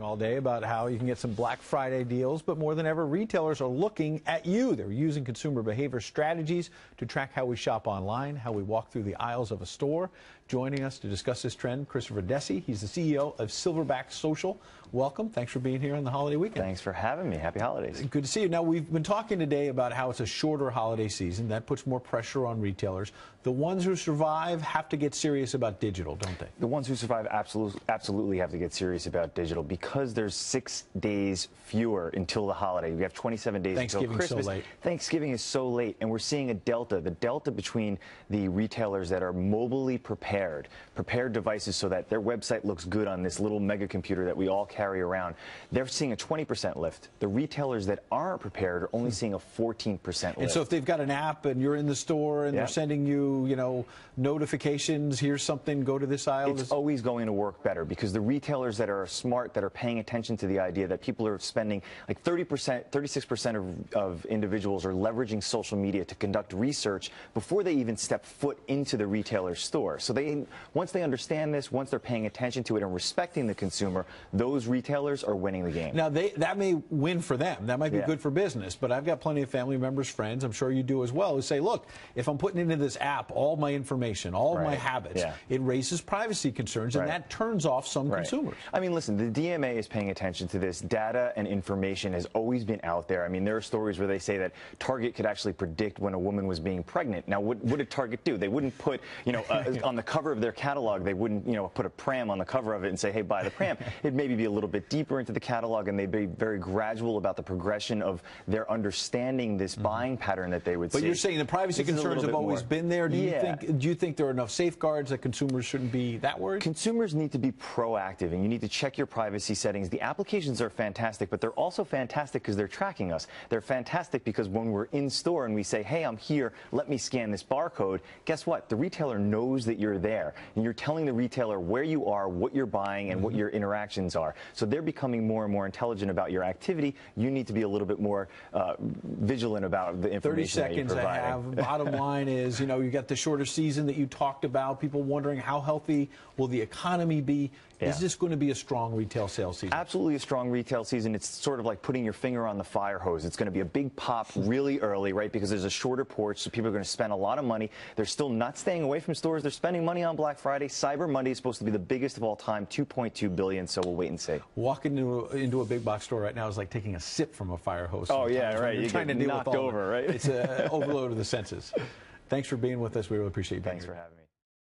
all day about how you can get some Black Friday deals, but more than ever, retailers are looking at you. They're using consumer behavior strategies to track how we shop online, how we walk through the aisles of a store. Joining us to discuss this trend, Christopher Dessi. He's the CEO of Silverback Social. Welcome. Thanks for being here on the holiday weekend. Thanks for having me. Happy holidays. Good to see you. Now, we've been talking today about how it's a shorter holiday season. That puts more pressure on retailers. The ones who survive have to get serious about digital, don't they? The ones who survive absolutely have to get serious about digital because there's 6 days fewer until the holiday. We have 27 days until Christmas. Thanksgiving's so late. Thanksgiving is so late, and we're seeing a delta. The delta between the retailers that are mobilely prepared devices so that their website looks good on this little mega computer that we all carry around. They're seeing a 20% lift. The retailers that aren't prepared are only seeing a 14% lift. And so if they've got an app and you're in the store and they're sending you, notifications, here's something, go to this aisle. It's always going to work better because the retailers that are smart, that are paying attention to the idea that people are spending like 30%, 36% of individuals are leveraging social media to conduct research before they even step foot into the retailer store. So once they understand this, once they're paying attention to it and respecting the consumer, those retailers are winning the game. Now, that may win for them. That might be good for business, but I've got plenty of family members, friends, I'm sure you do as well, who say, look, if I'm putting into this app all my information, all my habits, it raises privacy concerns, and that turns off some consumers. I mean, listen, the DMA is paying attention to this. Data and information has always been out there. I mean, there are stories where they say that Target could actually predict when a woman was being pregnant. Now, what did Target do? They wouldn't put, on the cover of their catalog, they wouldn't, put a pram on the cover of it and say, hey, buy the pram. It'd maybe be a little bit deeper into the catalog, and they'd be very gradual about the progression of their understanding this buying pattern that they would see. But you're saying the privacy concerns have always been there. Do you think there are enough safeguards that consumers shouldn't be that worried? Consumers need to be proactive, and you need to check your privacy settings. The applications are fantastic, but they're also fantastic because they're tracking us. They're fantastic because when we're in store and we say, hey, I'm here, let me scan this barcode, guess what? The retailer knows that you're there, and you're telling the retailer where you are, what you're buying, and what your interactions are. So they're becoming more and more intelligent about your activity. You need to be a little bit more vigilant about the information 30 seconds that you're I providing. have. Bottom line is, you got the shorter season that you talked about, people wondering how healthy will the economy be. Is this going to be a strong retail sales season? Absolutely a strong retail season. It's sort of like putting your finger on the fire hose. It's going to be a big pop really early, right, because there's a shorter porch, so people are going to spend a lot of money. They're still not staying away from stores. They're spending money on Black Friday. Cyber Monday is supposed to be the biggest of all time, $2.2 billion, so we'll wait and see. Walking into a big box store right now is like taking a sip from a fire hose. Oh, yeah, right. You're trying to deal knocked with all over, right? It's an overload of the senses. Thanks for being with us. We really appreciate you being here. Thanks for having me.